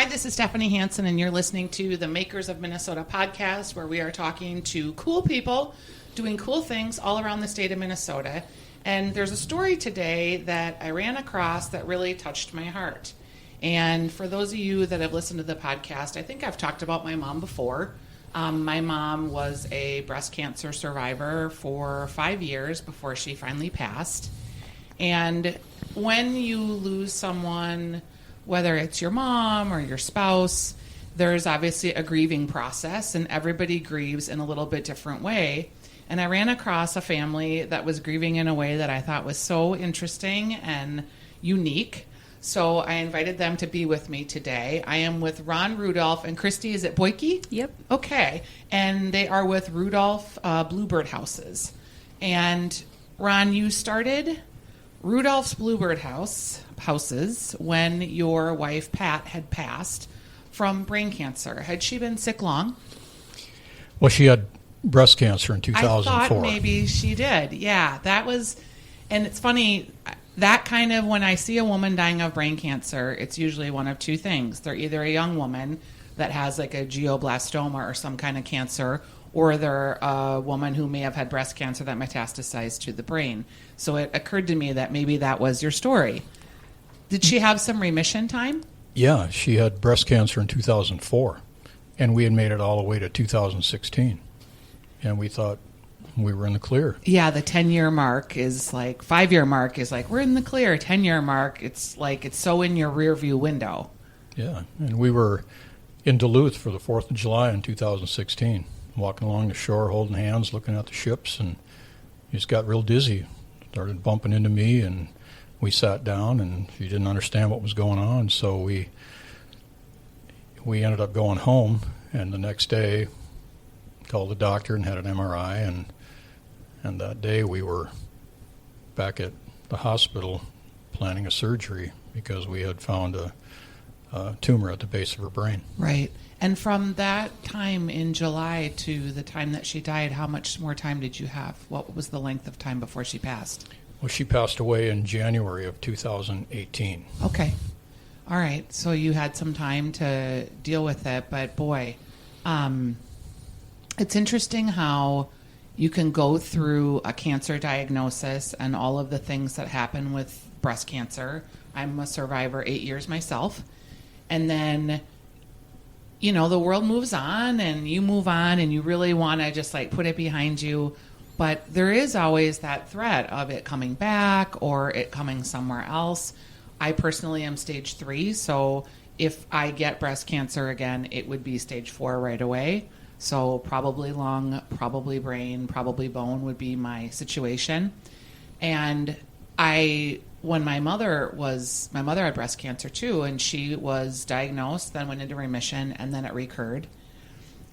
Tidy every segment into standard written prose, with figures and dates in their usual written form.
Hi, this is Stephanie Hansen, and you're listening to the Makers of Minnesota podcast, where we are talking to cool people doing cool things all around the state of Minnesota. And there's a story today that I ran across that really touched my heart. And for those of you that have listened to the podcast, I think I've talked about my mom before. My mom was a breast cancer survivor for 5 years before she finally passed. And when you lose someone, whether it's your mom or your spouse, there's obviously a grieving process, and everybody grieves in a little bit different way. And I ran across a family that was grieving in a way that I thought was so interesting and unique. So I invited them to be with me today. I am with Ron Rudolph and Kristy. Is it Boike? Yep. Okay. And they are with Rudolph Bluebird houses. And Ron, you started Rudolph's Bluebird houses when your wife Pat had passed from brain cancer. Had she been sick long? Well, she had breast cancer in 2004. I thought maybe she did. Yeah, that was, and it's funny, that kind of, when I see a woman dying of brain cancer, it's usually one of two things. They're either a young woman that has like a glioblastoma or some kind of cancer, or they're a woman who may have had breast cancer that metastasized to the brain. So it occurred to me that maybe that was your story. Did she have some remission time? Yeah, she had breast cancer in 2004, and we had made it all the way to 2016. And we thought we were in the clear. Yeah, the 10-year mark is like, 5-year mark is like, we're in the clear. 10-year mark, it's like, it's so in your rear view window. Yeah, and we were in Duluth for the 4th of July in 2016. Walking along the shore, holding hands, looking at the ships, and he just got real dizzy. Started bumping into me, and we sat down, and she didn't understand what was going on, so we ended up going home, and the next day called the doctor and had an MRI, and that day we were back at the hospital planning a surgery because we had found a tumor at the base of her brain. Right. And from that time in July to the time that she died, how much more time did you have? What was the length of time before she passed? Well, she passed away in January of 2018. Okay. All right. So you had some time to deal with it, but boy, it's interesting how you can go through a cancer diagnosis and all of the things that happen with breast cancer. I'm a survivor 8 years myself. And then, you know, the world moves on and you move on and you really want to just like put it behind you. But there is always that threat of it coming back or it coming somewhere else. I personally am stage 3. So if I get breast cancer again, it would be stage 4 right away. So probably lung, probably brain, probably bone would be my situation. And when my mother had breast cancer too, and she was diagnosed, then went into remission, and then it recurred.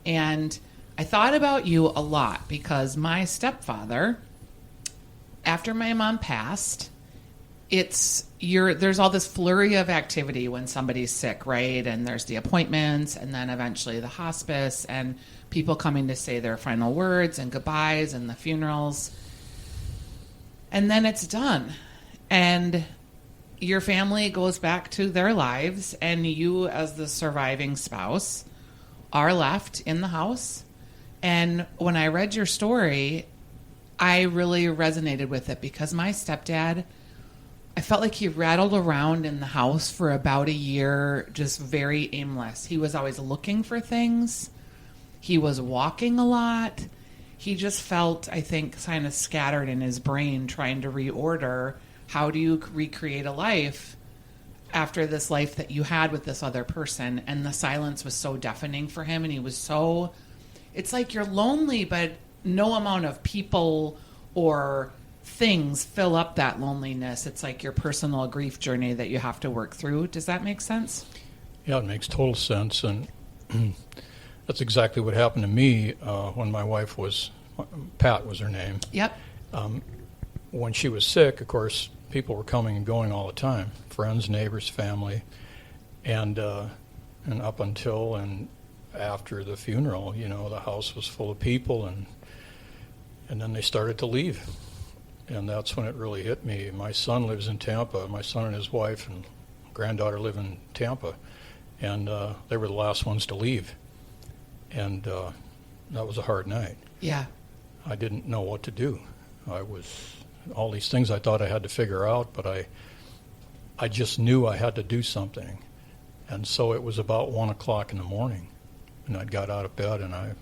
And I thought about you a lot because my stepfather, after my mom passed, there's all this flurry of activity when somebody's sick, right? And there's the appointments, and then eventually the hospice, and people coming to say their final words and goodbyes, and the funerals. And then it's done. And your family goes back to their lives, and you, as the surviving spouse, are left in the house. And when I read your story, I really resonated with it because my stepdad, I felt like he rattled around in the house for about a year, just very aimless. He was always looking for things. He was walking a lot. He just felt, I think, kind of scattered in his brain, trying to reorder. How do you recreate a life after this life that you had with this other person? And the silence was so deafening for him. And he was so, it's like you're lonely, but no amount of people or things fill up that loneliness. It's like your personal grief journey that you have to work through. Does that make sense? Yeah, it makes total sense. And that's exactly what happened to me when my wife Pat was her name. Yep. When she was sick, of course, people were coming and going all the time, friends, neighbors, family, and up until and after the funeral, you know, the house was full of people, and then they started to leave, and that's when it really hit me. My son lives in Tampa. My son and his wife and granddaughter live in Tampa, and they were the last ones to leave. And that was a hard night. Yeah. I didn't know what to do. All these things I thought I had to figure out, but I just knew I had to do something. And so it was about 1 o'clock in the morning, and I got out of bed and I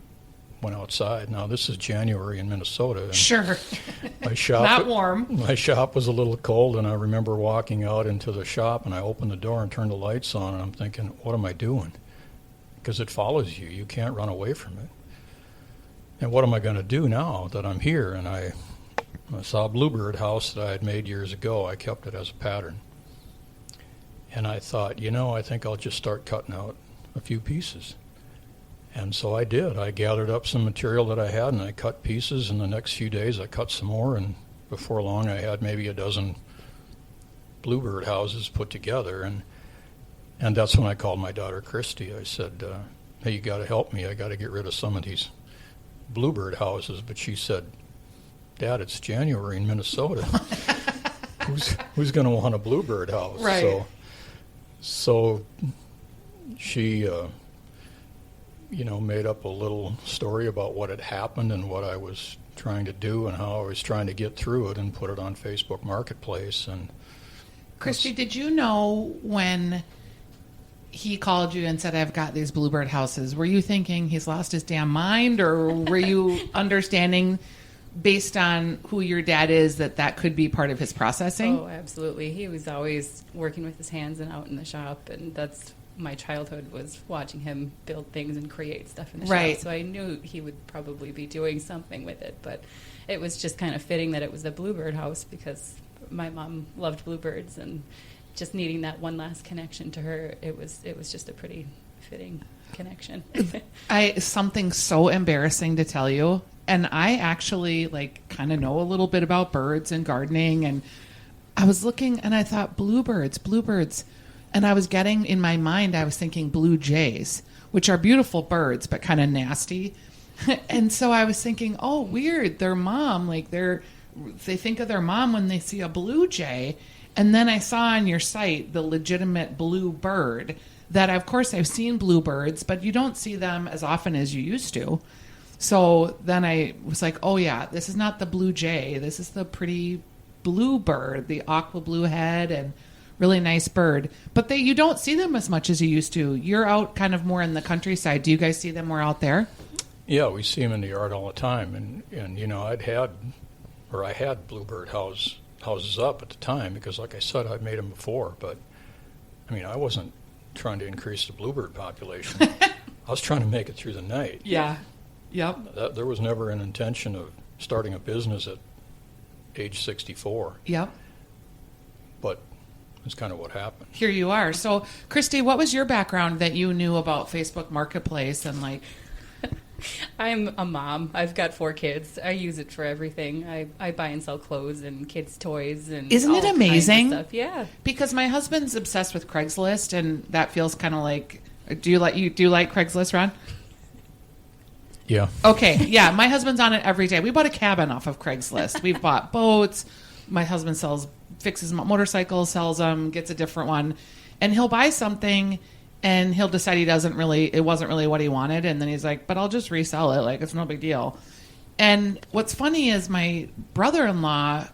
went outside. Now, this is January in Minnesota. And Sure. my shop, Not warm. My shop was a little cold, and I remember walking out into the shop, and I opened the door and turned the lights on, and I'm thinking, what am I doing? Because it follows you. You can't run away from it. And what am I going to do now that I'm here? And I saw a Bluebird house that I had made years ago. I kept it as a pattern. And I thought, I think I'll just start cutting out a few pieces. And so I did. I gathered up some material that I had, and I cut pieces. And the next few days, I cut some more. And before long, I had maybe a dozen Bluebird houses put together. And that's when I called my daughter, Kristy. I said, hey, you got to help me. I got to get rid of some of these Bluebird houses. But she said, Dad, it's January in Minnesota. Who's going to want a Bluebird house? Right. So she, made up a little story about what had happened and what I was trying to do and how I was trying to get through it, and put it on Facebook Marketplace. And Kristy, did you know when he called you and said, I've got these Bluebird houses, were you thinking he's lost his damn mind, or were you understanding based on who your dad is that could be part of his processing? Oh, absolutely. He was always working with his hands and out in the shop, and that's my childhood, was watching him build things and create stuff in the Right. shop. So I knew he would probably be doing something with it, but it was just kind of fitting that it was the Bluebird house, because my mom loved bluebirds, and just needing that one last connection to her, it was just a pretty fitting connection. Something so embarrassing to tell you, and I actually kind of know a little bit about birds and gardening, and I was looking and I thought bluebirds, and I was getting in my mind, I was thinking blue jays, which are beautiful birds but kind of nasty. And so I was thinking, oh, weird, their mom, they think of their mom when they see a blue jay. And then I saw on your site the legitimate Bluebird, that of course I've seen bluebirds, but you don't see them as often as you used to. So then I was like, oh yeah, this is not the blue jay. This is the pretty Bluebird, the aqua blue head, and really nice bird. But you don't see them as much as you used to. You're out kind of more in the countryside. Do you guys see them more out there? Yeah, we see them in the yard all the time. And I had Bluebird houses up at the time, because like I said, I'd made them before. But I wasn't trying to increase the Bluebird population. I was trying to make it through the night. Yeah. Yep. There was never an intention of starting a business at age 64. Yep. But it's kind of what happened. Here you are. So, Kristy, what was your background that you knew about Facebook Marketplace and I'm a mom. I've got 4 kids. I use it for everything. I buy and sell clothes and kids' toys and Isn't it all amazing? kinds of stuff. Yeah. Because my husband's obsessed with Craigslist, and that feels kind of like. Do you like Craigslist, Ron? Yeah. Okay. Yeah, my husband's on it every day. We bought a cabin off of Craigslist. We've bought boats. My husband fixes motorcycles, sells them, gets a different one, and he'll buy something. And he'll decide it wasn't really what he wanted. And then he's like, but I'll just resell it. It's no big deal. And what's funny is my brother-in-law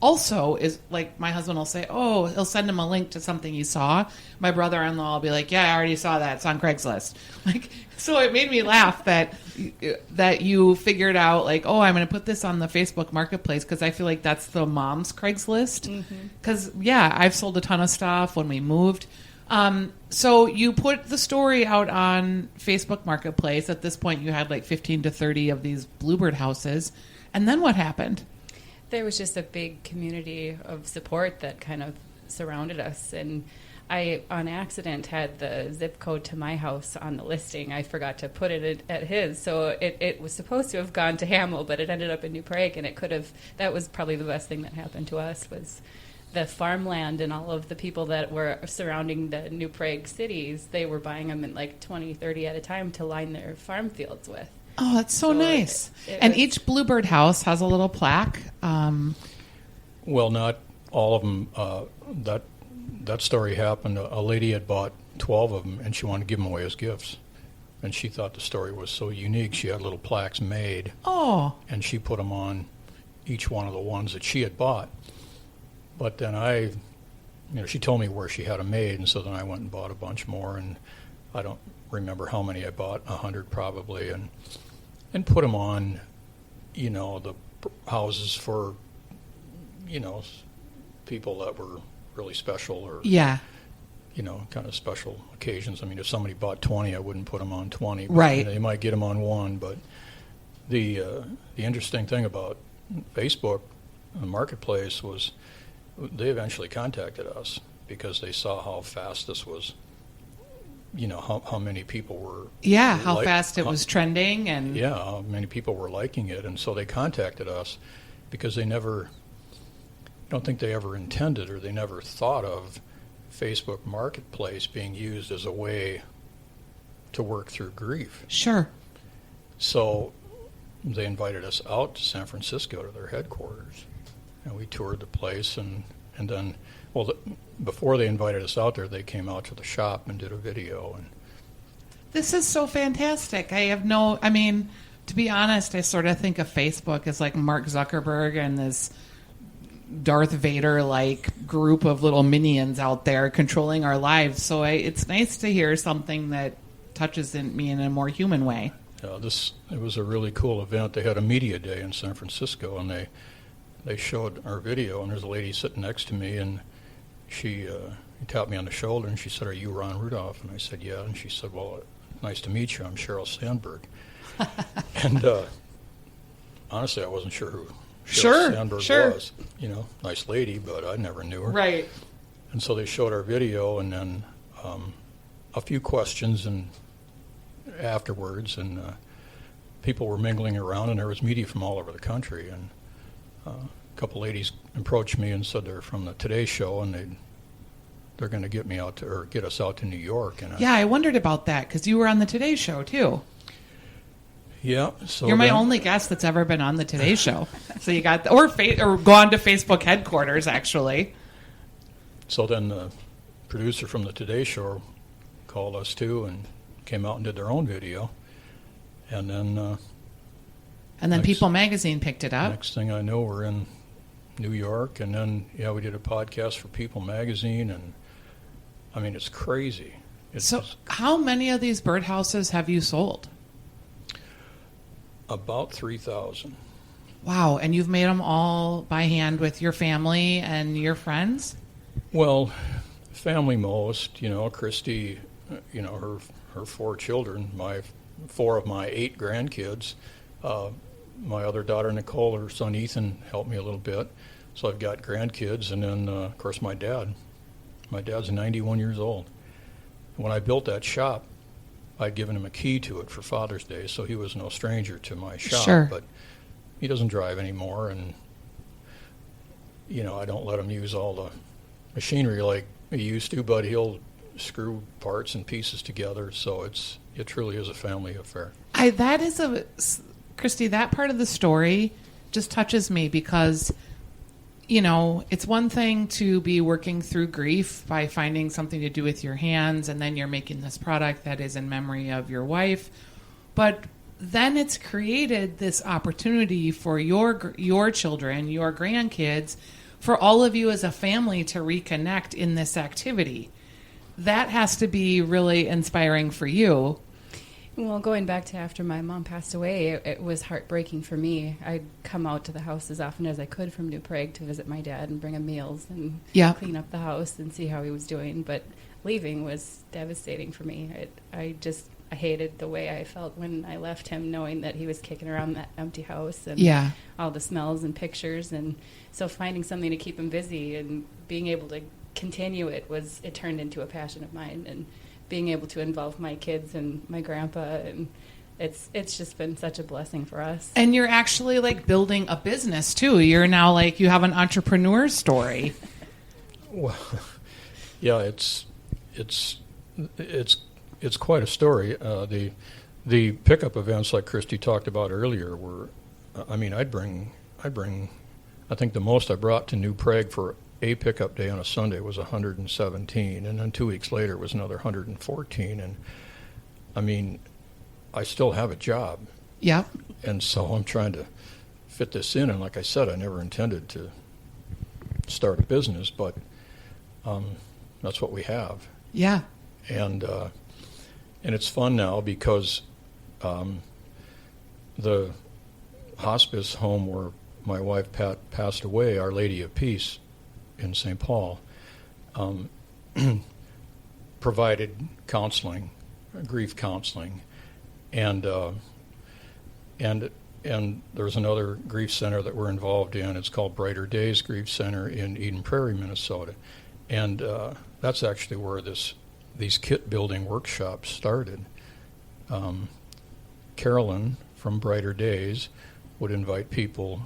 also is my husband will say, oh, he'll send him a link to something he saw. My brother-in-law will be like, yeah, I already saw that. It's on Craigslist. So it made me laugh that you figured out oh, I'm going to put this on the Facebook Marketplace, because I feel like that's the mom's Craigslist. Because, yeah, I've sold a ton of stuff when we moved. So you put the story out on Facebook Marketplace. At this point, you had 15 to 30 of these Bluebird houses. And then what happened? There was just a big community of support that kind of surrounded us. And I, on accident, had the zip code to my house on the listing. I forgot to put it at his. So it was supposed to have gone to Hamel, but it ended up in New Prague. And that was probably the best thing that happened to us, was the farmland, and all of the people that were surrounding the New Prague cities, they were buying them in 20, 30 at a time to line their farm fields with. Oh, that's so nice. And each Bluebird house has a little plaque. Well, not all of them. That story happened. A lady had bought 12 of them, and she wanted to give them away as gifts. And she thought the story was so unique. She had little plaques made, and she put them on each one of the ones that she had bought. But then she told me where she had them made, and so then I went and bought a bunch more, and I don't remember how many I bought, 100 probably, and put them on, the houses for, people that were really special or, kind of special occasions. I mean, if somebody bought 20, I wouldn't put them on 20. But, right. They might get them on one, but the interesting thing about Facebook, the marketplace, was they eventually contacted us because they saw how fast this was, how many people were... Yeah, how fast it was trending. And yeah, how many people were liking it. And so they contacted us because I don't think they ever intended or they never thought of Facebook Marketplace being used as a way to work through grief. Sure. So they invited us out to San Francisco to their headquarters, and we toured the place, and then, before they invited us out there, they came out to the shop and did a video. And this is so fantastic. To be honest, I sort of think of Facebook as like Mark Zuckerberg and this Darth Vader-like group of little minions out there controlling our lives. So it's nice to hear something that touches me in a more human way. It was a really cool event. They had a media day in San Francisco, and they showed our video, and there's a lady sitting next to me, and she tapped me on the shoulder, and she said, "Are you Ron Rudolph?" And I said, "Yeah." And she said, "Well, nice to meet you. I'm Sheryl Sandberg." And honestly, I wasn't sure who Sheryl Sandberg was. Nice lady, but I never knew her. Right. And so they showed our video, and then a few questions and afterwards, and people were mingling around, and there was media from all over the country. And a couple ladies approached me and said they're from the Today Show, and they're going to get us out to New York. And I wondered about that because you were on the Today Show too. Yeah, so you're my only guest that's ever been on the Today Show. So you got or gone to Facebook headquarters actually. So then the producer from the Today Show called us too and came out and did their own video, and then People Magazine picked it up. Next thing I know, we're in New York, and then we did a podcast for People Magazine, and I mean it's crazy. How many of these birdhouses have you sold? About 3,000. Wow, and you've made them all by hand with your family and your friends? Well, family most. Kristy, her 4 children, 4 of my 8 grandkids. My other daughter, Nicole, her son Ethan helped me a little bit. So I've got grandkids, and then, of course, my dad. My dad's 91 years old. When I built that shop, I'd given him a key to it for Father's Day, so he was no stranger to my shop. Sure. But he doesn't drive anymore, and, I don't let him use all the machinery like he used to, but he'll screw parts and pieces together, so it truly is a family affair. Kristy, that part of the story just touches me because, it's one thing to be working through grief by finding something to do with your hands, and then you're making this product that is in memory of your wife. But then it's created this opportunity for your children, your grandkids, for all of you as a family to reconnect in this activity. That has to be really inspiring for you. Well, going back to after my mom passed away, it was heartbreaking for me. I'd come out to the house as often as I could from New Prague to visit my dad and bring him meals and clean up the house and see how he was doing. But leaving was devastating for me. I hated the way I felt when I left him, knowing that he was kicking around that empty house and all the smells and pictures. And so finding something to keep him busy and being able to continue it turned into a passion of mine. And being able to involve my kids and my grandpa, and it's just been such a blessing for us. And you're actually building a business too. You're now you have an entrepreneur story. Well, yeah, it's quite a story. The pickup events like Kristy talked about earlier were, I'd bring. I think the most I brought to New Prague for a pickup day on a Sunday was 117, and then 2 weeks later it was another 114. And I mean, I still have a job. Yeah. And so I'm trying to fit this in. And like I said, I never intended to start a business, but that's what we have. Yeah. And it's fun now because the hospice home where my wife passed away, Our Lady of Peace in St. Paul, provided counseling, grief counseling, and there's another grief center that we're involved in. It's called Brighter Days Grief Center in Eden Prairie, Minnesota, and that's actually where these kit building workshops started. Carolyn from Brighter Days would invite people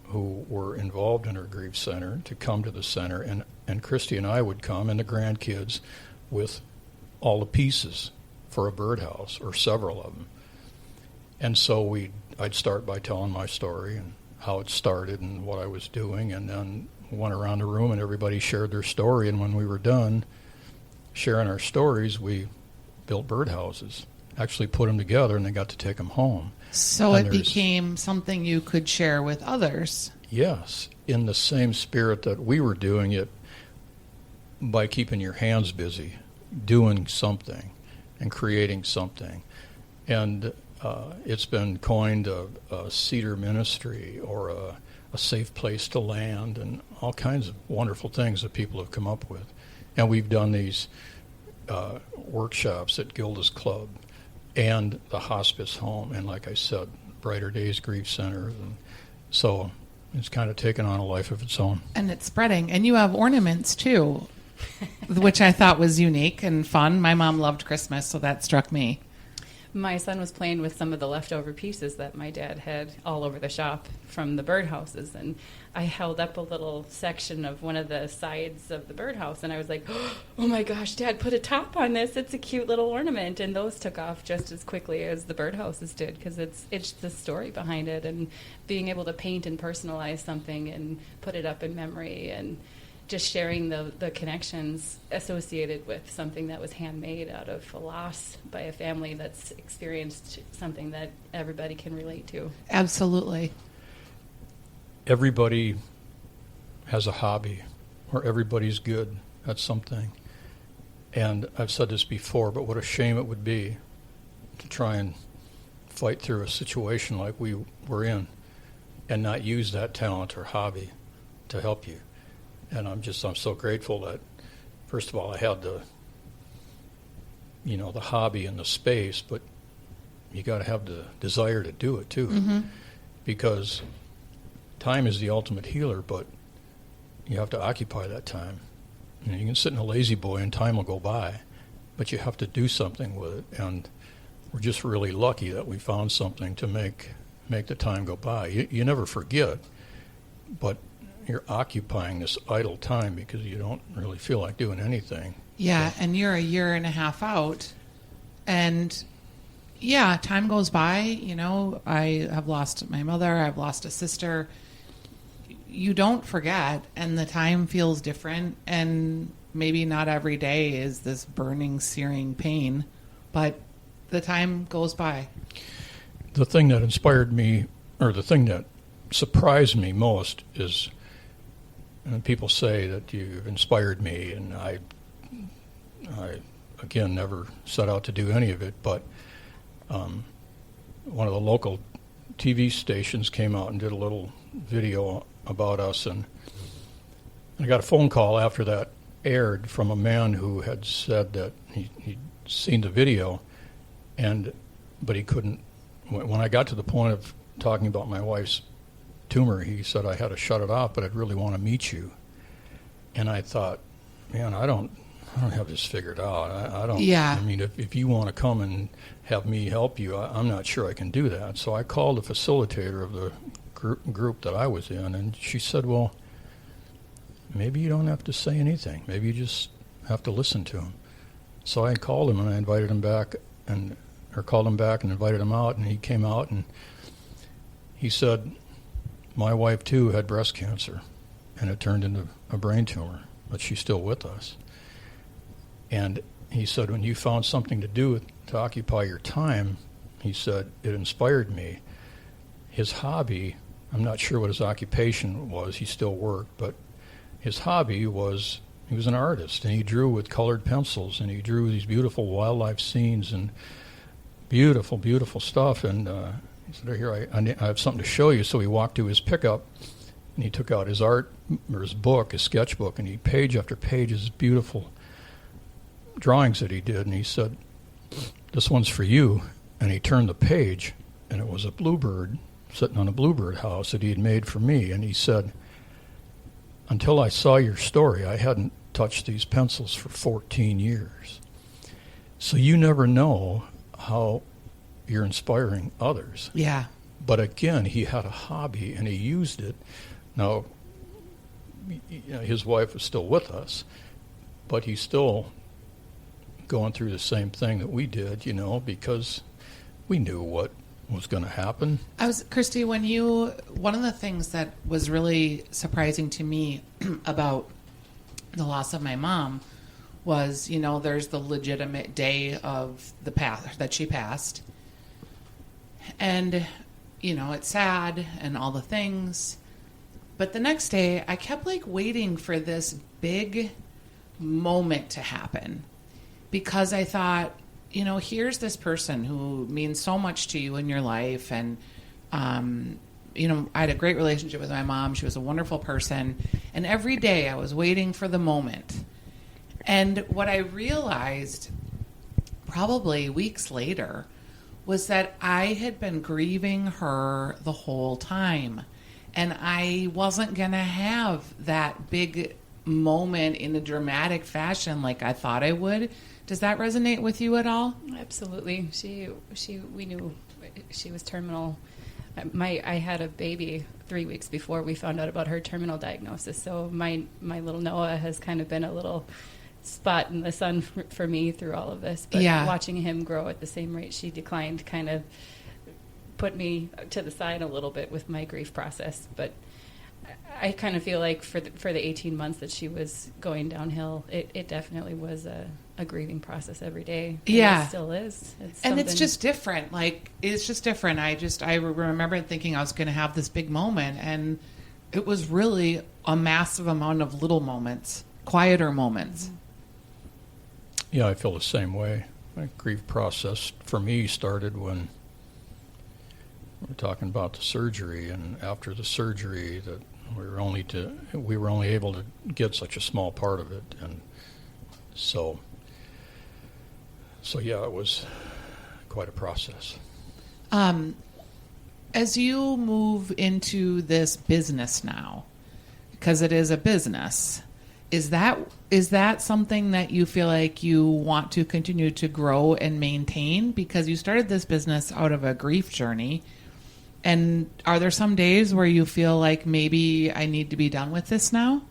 who were involved in her grief center to come to the center, and Kristy and I would come, and the grandkids, with all the pieces for a birdhouse, or several of them. And so I'd start by telling my story and how it started and what I was doing, and then went around the room and everybody shared their story, and when we were done sharing our stories, we built birdhouses, actually put them together, and they got to take them home. So it became something you could share with others. Yes, in the same spirit that we were doing it, by keeping your hands busy, doing something and creating something. And it's been coined a cedar ministry, or a safe place to land, and all kinds of wonderful things that people have come up with. And we've done these workshops at Gilda's Club and the hospice home, and like I said, Brighter Days Grief Center. And so it's kind of taken on a life of its own. And it's spreading. And you have ornaments too, which I thought was unique and fun. My mom loved Christmas, so that struck me. My son was playing with some of the leftover pieces that my dad had all over the shop from the birdhouses, and I held up a little section of one of the sides of the birdhouse, and I was like, oh my gosh, Dad, put a top on this. It's a cute little ornament. And those took off just as quickly as the birdhouses did, because it's the story behind it, and being able to paint and personalize something and put it up in memory, and just sharing the connections associated with something that was handmade out of a loss by a family that's experienced something that everybody can relate to. Absolutely. Everybody has a hobby, or everybody's good at something. And I've said this before, but what a shame it would be to try and fight through a situation like we were in and not use that talent or hobby to help you. And I'm so grateful that, first of all, I had the hobby and the space, but you got to have the desire to do it too, because time is the ultimate healer, but you have to occupy that time. You can sit in a lazy boy and time will go by, but you have to do something with it. And we're just really lucky that we found something to make the time go by. You never forget, but you're occupying this idle time because you don't really feel like doing anything. Yeah, so. And you're a year and a half out. And yeah, time goes by. I have lost my mother. I've lost a sister. You don't forget, and the time feels different. And maybe not every day is this burning, searing pain, but the time goes by. The thing that inspired me, or the thing that surprised me most is, and people say that you've inspired me, and I again never set out to do any of it, but one of the local TV stations came out and did a little video about us, and I got a phone call after that aired from a man who had said that he'd seen the video, but he couldn't. When I got to the point of talking about my wife's tumor, he said I had to shut it off, but I'd really want to meet you. And I thought, man, I don't have this figured out. I don't. Yeah. I mean, if you want to come and have me help you, I'm not sure I can do that. So I called the facilitator of the group that I was in, and she said, well, maybe you don't have to say anything. Maybe you just have to listen to him. So I called him and I invited him back, called him back and invited him out, and he came out and he said, my wife too had breast cancer, and it turned into a brain tumor, but she's still with us. And he said, when you found something to do to occupy your time, he said, it inspired me. His hobby, I'm not sure what his occupation was, he still worked, but his hobby was, he was an artist, and he drew with colored pencils, and he drew these beautiful wildlife scenes and beautiful, beautiful stuff. And he said, here, I have something to show you. So he walked to his pickup, and he took out his art, or his book, his sketchbook, and he, page after page, his beautiful drawings that he did. And he said, this one's for you. And he turned the page, and it was a bluebird sitting on a bluebird house that he had made for me. And he said, until I saw your story, I hadn't touched these pencils for 14 years. So you never know how you're inspiring others. Yeah. But again, he had a hobby, and he used it. Now, his wife is still with us, but he's still going through the same thing that we did, because we knew what was going to happen. Kristy, one of the things that was really surprising to me about the loss of my mom was, there's the legitimate day of the path that she passed. And, it's sad and all the things. But the next day, I kept waiting for this big moment to happen, because I thought, here's this person who means so much to you in your life. And, I had a great relationship with my mom. She was a wonderful person. And every day I was waiting for the moment. And what I realized probably weeks later was that I had been grieving her the whole time. And I wasn't going to have that big moment in a dramatic fashion like I thought I would. Does that resonate with you at all? Absolutely. We knew she was terminal. I had a baby 3 weeks before we found out about her terminal diagnosis. So my little Noah has kind of been a little spot in the sun for me through all of this. But watching him grow at the same rate she declined kind of put me to the side a little bit with my grief process. But I kind of feel like for the 18 months that she was going downhill, it definitely was a grieving process every day. Yeah. It still is. And it's just different. It's just different. I remember thinking I was going to have this big moment, and it was really a massive amount of little moments, quieter moments. Mm-hmm. Yeah, I feel the same way. My grief process for me started when we're talking about the surgery, and after the surgery that we were only able to get such a small part of it, and so yeah, it was quite a process. As you move into this business now, because it is a business, is that something that you feel like you want to continue to grow and maintain? Because you started this business out of a grief journey. And are there some days where you feel like maybe I need to be done with this now?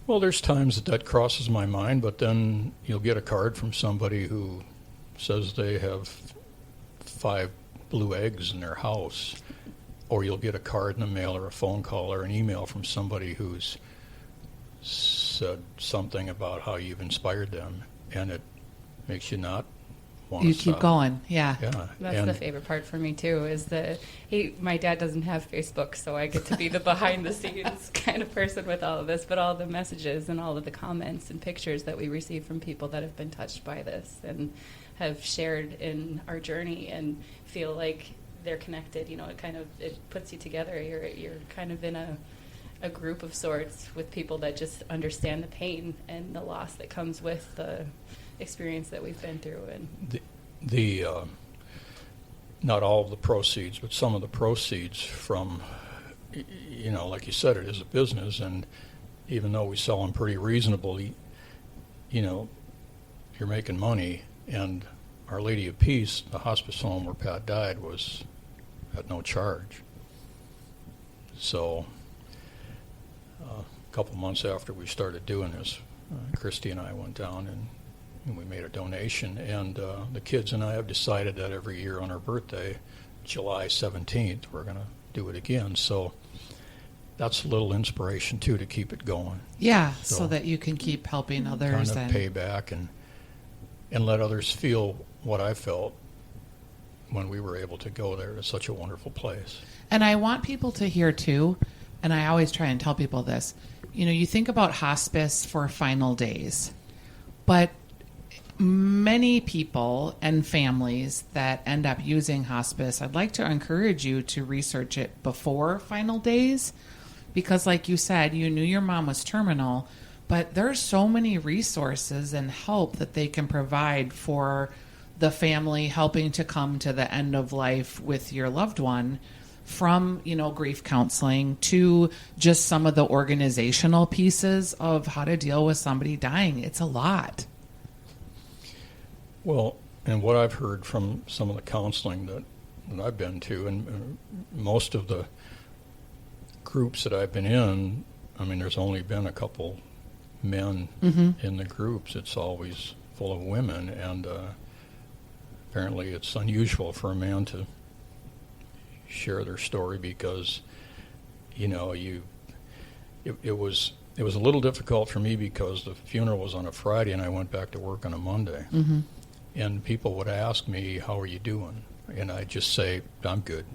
Well, there's times that crosses my mind, but then you'll get a card from somebody who says they have 5 blue eggs in their house, or you'll get a card in the mail or a phone call or an email from somebody who's said something about how you've inspired them, and it makes you not want to stop. You keep going, yeah. That's the favorite part for me too, is my dad doesn't have Facebook, so I get to be the behind the scenes kind of person with all of this, but all the messages and all of the comments and pictures that we receive from people that have been touched by this and have shared in our journey and feel like they're connected, it puts you together. You're kind of in a group of sorts with people that just understand the pain and the loss that comes with the experience that we've been through. And the not all of the proceeds, but some of the proceeds from, like you said, it is a business, and even though we sell them pretty reasonably, you're making money. And Our Lady of Peace, the hospice home where Pat died, was at no charge. So a couple months after we started doing this, Kristy and I went down and we made a donation, and the kids and I have decided that every year on our birthday, July 17th, we're going to do it again. So that's a little inspiration too to keep it going. Yeah, so that you can keep helping others kind of pay back and let others feel what I felt when we were able to go there. It's such a wonderful place. And I want people to hear too, and I always try and tell people this, you think about hospice for final days, but many people and families that end up using hospice, I'd like to encourage you to research it before final days, because like you said, you knew your mom was terminal, but there's so many resources and help that they can provide for the family helping to come to the end of life with your loved one, from, grief counseling to just some of the organizational pieces of how to deal with somebody dying. It's a lot. Well, and what I've heard from some of the counseling that I've been to, and most of the groups that I've been in, I mean, there's only been a couple men in the groups. It's always full of women, and apparently it's unusual for a man to share their story because, it was a little difficult for me because the funeral was on a Friday and I went back to work on a Monday. Mm-hmm. And people would ask me, how are you doing? And I'd just say, I'm good.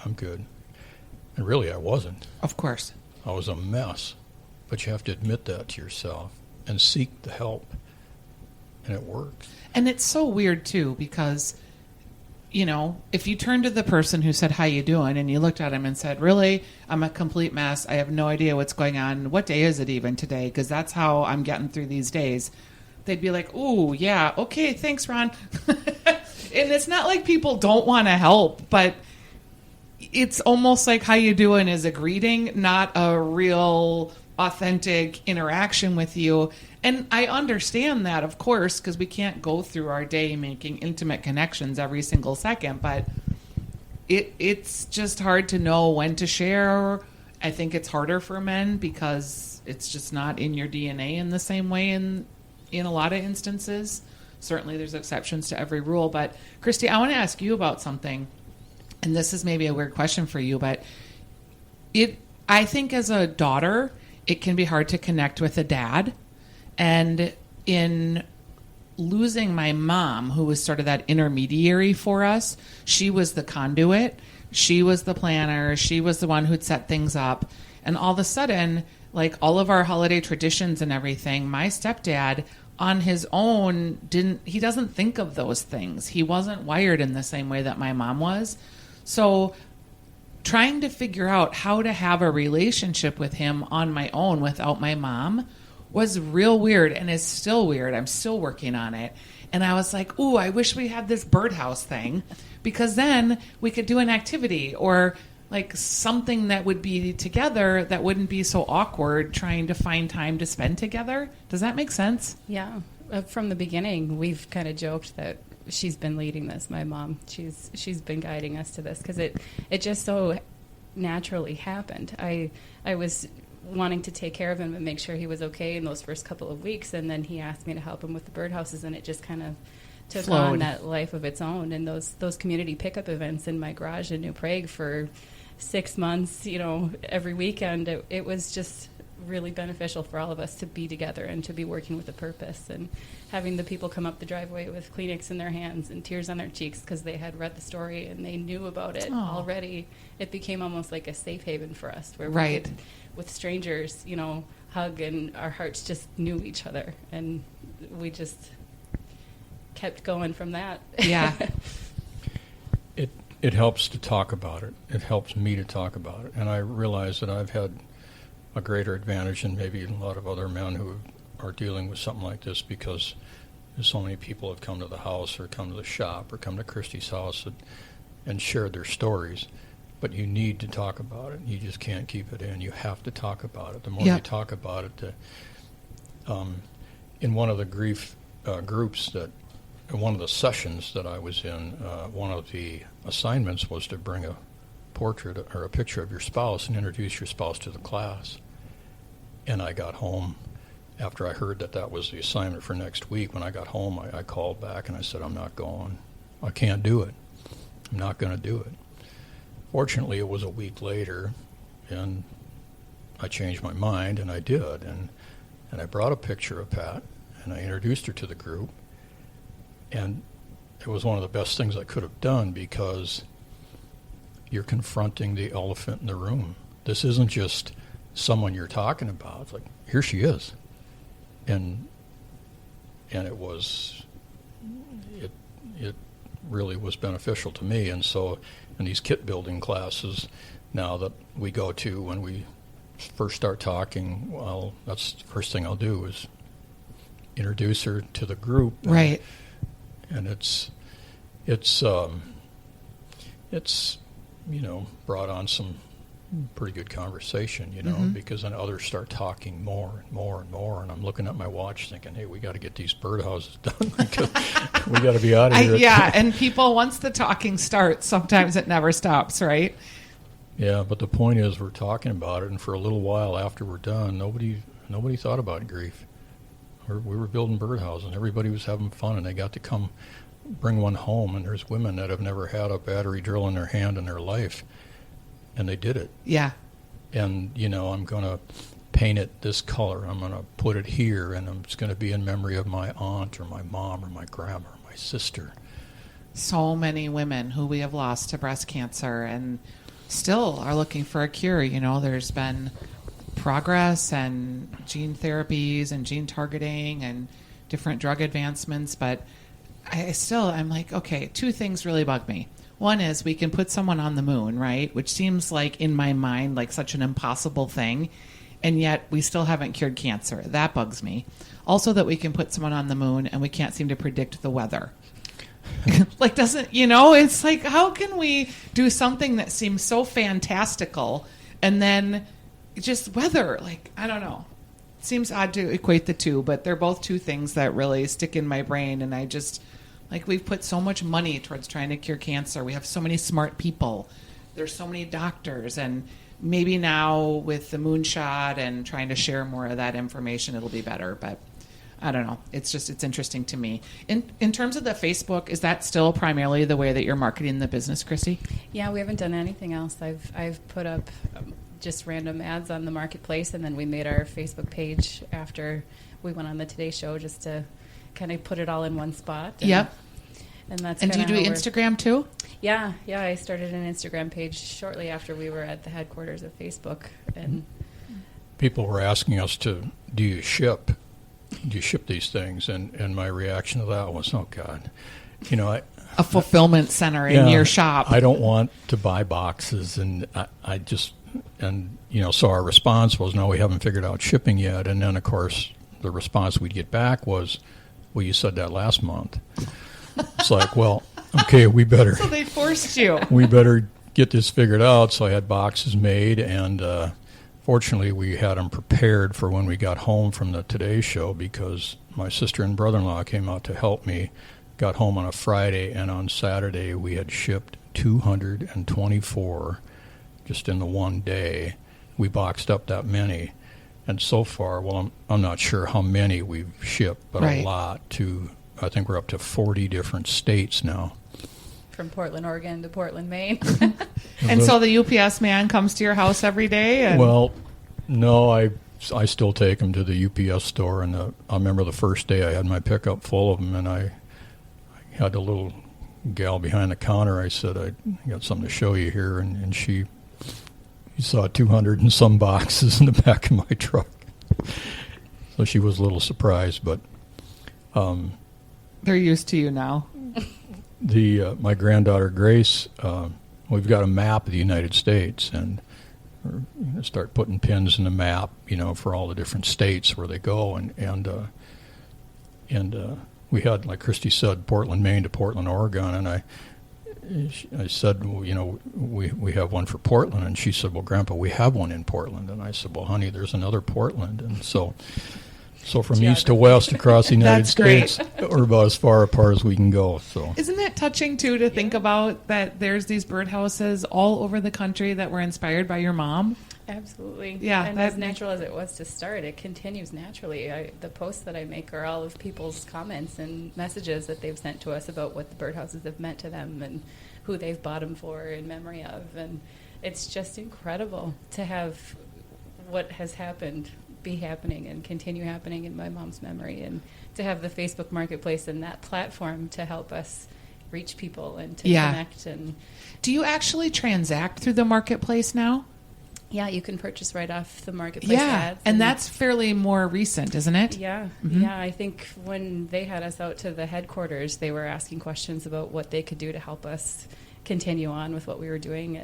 And really, I wasn't. Of course. I was a mess. But you have to admit that to yourself and seek the help. And it works. And it's so weird, too, because, if you turn to the person who said, how you doing? And you looked at him and said, really, I'm a complete mess. I have no idea what's going on. What day is it even today? Because that's how I'm getting through these days. They'd be like, ooh, yeah, okay, thanks, Ron. And it's not like people don't want to help, but it's almost like how you doing is a greeting, not a real authentic interaction with you. And I understand that, of course, because we can't go through our day making intimate connections every single second, but it's just hard to know when to share. I think it's harder for men because it's just not in your DNA in the same way in a lot of instances. Certainly there's exceptions to every rule. But Kristy, I want to ask you about something. And this is maybe a weird question for you, but I think as a daughter, it can be hard to connect with a dad. And in losing my mom, who was sort of that intermediary for us, she was the conduit. She was the planner. She was the one who'd set things up. And all of a sudden, like all of our holiday traditions and everything, my stepdad on his own he doesn't think of those things. He wasn't wired in the same way that my mom was. So trying to figure out how to have a relationship with him on my own without my mom was real weird and is still weird. I'm still working on it. And I was like, ooh, I wish we had this birdhouse thing, because then we could do an activity or like something that would be together that wouldn't be so awkward trying to find time to spend together. Does that make sense? Yeah. From the beginning, we've kind of joked that she's been leading this, my mom. She's been guiding us to this because it just so naturally happened. I was wanting to take care of him and make sure he was okay in those first couple of weeks, and then he asked me to help him with the birdhouses, and it just kind of took flowed on that life of its own. And those community pickup events in my garage in New Prague for 6 months, every weekend, it was just really beneficial for all of us to be together and to be working with a purpose, and having the people come up the driveway with Kleenex in their hands and tears on their cheeks because they had read the story and they knew about it already. It became almost like a safe haven for us where we could, with strangers, hug, and our hearts just knew each other, and we just kept going from that. Yeah. It helps to talk about it. It helps me to talk about it. And I realize that I've had a greater advantage than maybe a lot of other men who are dealing with something like this, because so many people have come to the house or come to the shop or come to Kristy's house and shared their stories. But you need to talk about it. You just can't keep it in. You have to talk about it. The more you talk about it, in one of the grief groups one of the sessions that I was in, one of the assignments was to bring a portrait or a picture of your spouse and introduce your spouse to the class. And I got home after I heard that was the assignment for next week. When I got home, I called back and I said, I'm not going. I can't do it. I'm not going to do it. Fortunately, it was a week later, and I changed my mind, and I did. And I brought a picture of Pat, and I introduced her to the group. And it was one of the best things I could have done, because you're confronting the elephant in the room. This isn't just someone you're talking about. It's like, here she is. And it was, it really was beneficial to me. And so in these kit building classes now that we go to, when we first start talking, well, that's the first thing I'll do is introduce her to the group. Right. And it's brought on some pretty good conversation, because then others start talking more and more and more, and I'm looking at my watch thinking, hey, we got to get these birdhouses done because we got to be out of here. Yeah, and people, once the talking starts, sometimes it never stops, right? Yeah, but the point is we're talking about it, and for a little while after we're done, nobody thought about grief. We were building birdhouses, and everybody was having fun, and they got to come bring one home, and there's women that have never had a battery drill in their hand in their life, and they did it. Yeah. And, I'm going to paint it this color. I'm going to put it here, and it's going to be in memory of my aunt or my mom or my grandma or my sister. So many women who we have lost to breast cancer and still are looking for a cure. There's been progress and gene therapies and gene targeting and different drug advancements, but I'm like, okay, two things really bug me. One is we can put someone on the moon, right? Which seems like, in my mind, like such an impossible thing. And yet we still haven't cured cancer. That bugs me. Also that we can put someone on the moon and we can't seem to predict the weather. It's like, how can we do something that seems so fantastical and then just weather? Like, I don't know. It seems odd to equate the two, but they're both two things that really stick in my brain. And I just... we've put so much money towards trying to cure cancer. We have so many smart people. There's so many doctors. And maybe now with the moonshot and trying to share more of that information, it'll be better. But I don't know. It's interesting to me. In terms of the Facebook, is that still primarily the way that you're marketing the business, Kristy? Yeah, we haven't done anything else. I've put up just random ads on the marketplace, and then we made our Facebook page after we went on the Today Show just to kind of put it all in one spot. Yep. And that's do you do Instagram too? Yeah. I started an Instagram page shortly after we were at the headquarters of Facebook, and people were asking us do you ship these things, and my reaction to that was, oh God, a fulfillment center in your shop. I don't want to buy boxes, and I just, and so our response was, no, we haven't figured out shipping yet. And then of course the response we'd get back was, well, you said that last month. It's like, well, okay, we better. So they forced you. We better get this figured out. So I had boxes made, and fortunately we had them prepared for when we got home from the Today Show, because my sister and brother-in-law came out to help me. Got home on a Friday, and on Saturday we had shipped 224 just in the one day. We boxed up that many. And so far, well, I'm not sure how many we've shipped, but right. A lot to, I think we're up to 40 different states now. From Portland, Oregon to Portland, Maine. And so the UPS man comes to your house every day? Well, no, I still take them to the UPS store. And I remember the first day I had my pickup full of them, and I had a little gal behind the counter. I said, I got something to show you here. And she... You saw 200 and some boxes in the back of my truck. So she was a little surprised, but... they're used to you now. My granddaughter, Grace, we've got a map of the United States, and we're going to start putting pins in the map, for all the different states where they go. And we had, like Kristy said, Portland, Maine to Portland, Oregon, and I said, well, we have one for Portland. And she said, well, Grandpa, we have one in Portland. And I said, well, honey, there's another Portland. And so from east to west across the United States, we're about as far apart as we can go. So isn't it touching, too, to think about that there's these birdhouses all over the country that were inspired by your mom? Absolutely. Yeah. And as natural as it was to start, it continues naturally. The posts that I make are all of people's comments and messages that they've sent to us about what the birdhouses have meant to them and who they've bought them for in memory of. And it's just incredible to have what has happened be happening and continue happening in my mom's memory, and to have the Facebook Marketplace and that platform to help us reach people and to connect. And do you actually transact through the Marketplace now? yeah, you can purchase right off the Marketplace ads. And that's fairly more recent, isn't it? Yeah, Mm-hmm. yeah. I think when they had us out to the headquarters, they were asking questions about what they could do to help us continue on with what we were doing,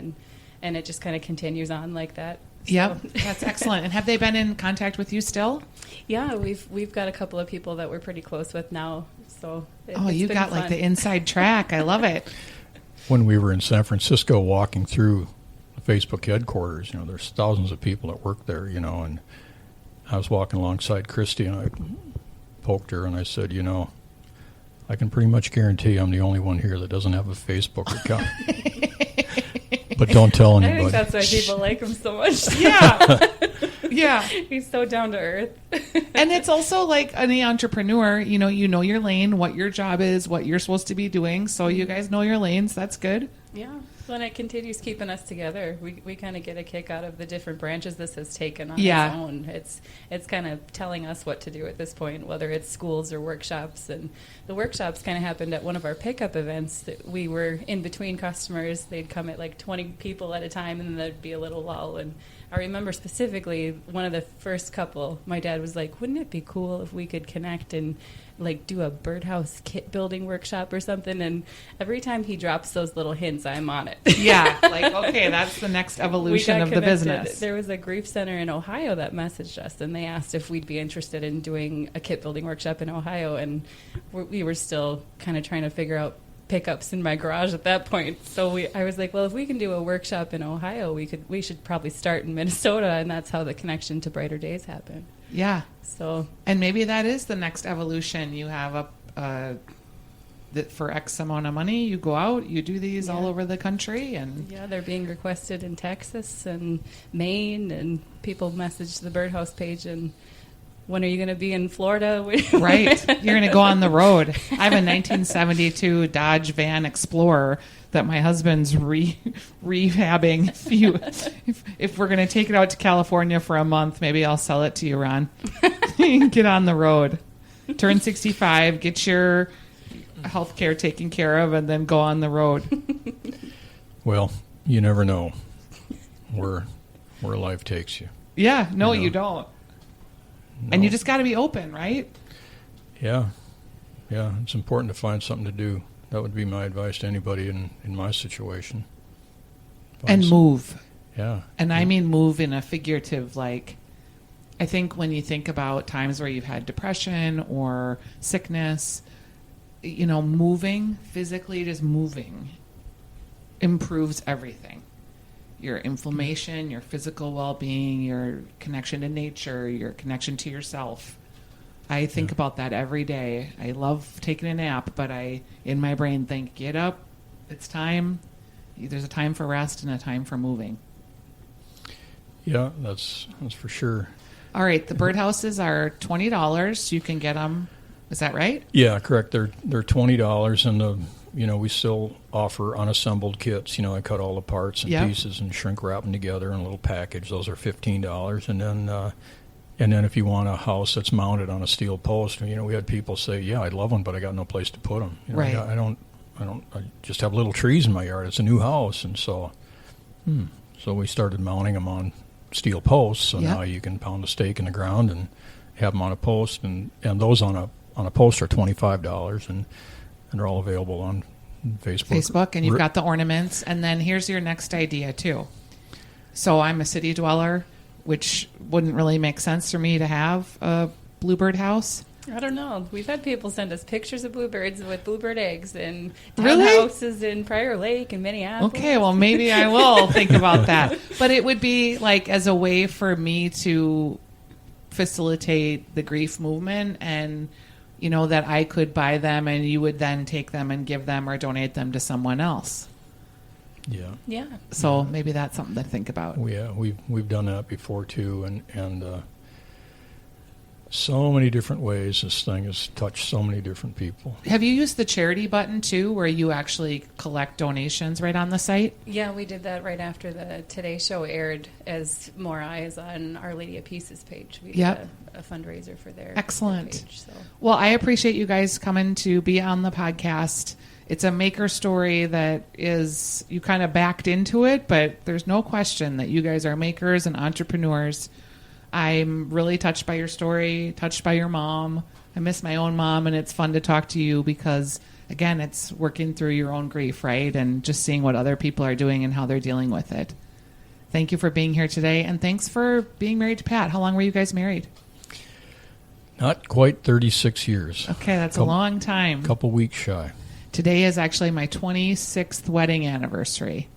and it just kind of continues on like that. Yep, that's excellent. And have they been in contact with you still? Yeah, we've got a couple of people that we're pretty close with now. So you got fun. like the inside track. I love it. When we were in San Francisco walking through the Facebook headquarters, there's thousands of people that work there, and I was walking alongside Kristy, and I poked her and I said, I can pretty much guarantee I'm the only one here that doesn't have a Facebook account. But don't tell anybody. I think that's why people like him so much. Yeah. Yeah. He's so down to earth. And it's also like any entrepreneur, you know your lane, what your job is, what you're supposed to be doing. So you guys know your lanes. That's good. Yeah. When it continues keeping us together, we kind of get a kick out of the different branches this has taken on its own. It's kind of telling us what to do at this point, whether it's schools or workshops. And the workshops kind of happened at one of our pickup events. That we were in between customers. They'd come at like 20 people at a time, and then there'd be a little lull. And I remember specifically one of the first couple, my dad was like, wouldn't it be cool if we could connect and like do a birdhouse kit building workshop or something? And every time he drops those little hints, I'm on it. Yeah, like, okay, that's the next evolution of the business. There was a grief center in Ohio that messaged us, and they asked if we'd be interested in doing a kit building workshop in Ohio, and we were still kind of trying to figure out pickups in my garage at that point. So I was like, well, if we can do a workshop in Ohio, we should probably start in Minnesota, and that's how the connection to Brighter Days happened. Yeah. So, and maybe that is the next evolution. You have that for X amount of money, you go out, you do these all over the country, and they're being requested in Texas and Maine, and people message the Birdhouse page and, when are you going to be in Florida? Right. You're going to go on the road. I have a 1972 Dodge Van Explorer that my husband's rehabbing. If we're going to take it out to California for a month, maybe I'll sell it to you, Ron. Get on the road. Turn 65, get your health care taken care of, and then go on the road. Well, you never know where life takes you. Yeah, no, you don't. No. And you just got to be open, right? Yeah. It's important to find something to do. That would be my advice to anybody in my situation. And move. Yeah. And I mean move in a figurative, like, I think when you think about times where you've had depression or sickness, moving, physically just moving improves everything. Your inflammation, your physical well-being, your connection to nature, your connection to yourself. I think about that every day. I love taking a nap, but in my brain, think, get up, it's time. There's a time for rest and a time for moving. Yeah, that's for sure. All right, the birdhouses are $20. You can get them. Is that right? Yeah, correct. They're $20, and we still offer unassembled kits. I cut all the parts and pieces and shrink wrap them together in a little package. Those are $15, and then if you want a house that's mounted on a steel post, we had people say, "Yeah, I'd love one, but I got no place to put them." Right. I just have little trees in my yard. It's a new house, and so we started mounting them on steel posts. So now you can pound a stake in the ground and have them on a post, and those on a post are $25, and they're all available on Facebook. And you've got the ornaments. And then here's your next idea, too. So I'm a city dweller, which wouldn't really make sense for me to have a Bluebird house. I don't know. We've had people send us pictures of bluebirds with bluebird eggs and really? houses in Prior Lake and Minneapolis. Okay, well, maybe I will think about that. But it would be like as a way for me to facilitate the grief movement, and that I could buy them and you would then take them and give them or donate them to someone else. Yeah. So maybe that's something to think about. We've done that before too, and So many different ways this thing has touched so many different people. Have you used the charity button too, where you actually collect donations right on the site? Yeah, we did that right after the Today Show aired as more eyes on Our Lady of Peace's page. We did a fundraiser for their Excellent. page. So. Well, I appreciate you guys coming to be on the podcast. It's a maker story that is, you kind of backed into it, but there's no question that you guys are makers and entrepreneurs. I'm really touched by your story, touched by your mom. I miss my own mom, and it's fun to talk to you because, again, it's working through your own grief, right? And just seeing what other people are doing and how they're dealing with it. Thank you for being here today, and thanks for being married to Pat. How long were you guys married? Not quite 36 years. Okay, that's a long time. Couple weeks shy. Today is actually my 26th wedding anniversary.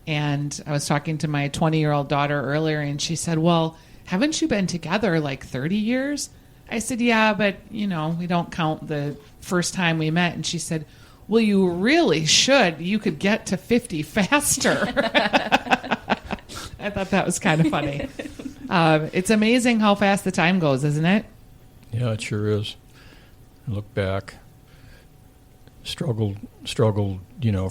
And I was talking to my 20-year-old daughter earlier, and she said, well, haven't you been together like 30 years? I said, yeah, but, we don't count the first time we met. And she said, well, you really should. You could get to 50 faster. I thought that was kind of funny. It's amazing how fast the time goes, isn't it? Yeah, it sure is. I look back, struggled,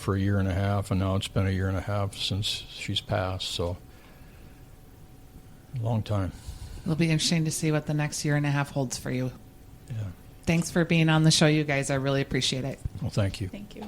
for a year and a half, and now it's been a year and a half since she's passed, so a long time. It'll be interesting to see what the next year and a half holds for you. Yeah. Thanks for being on the show, you guys. I really appreciate it. Well, thank you. Thank you.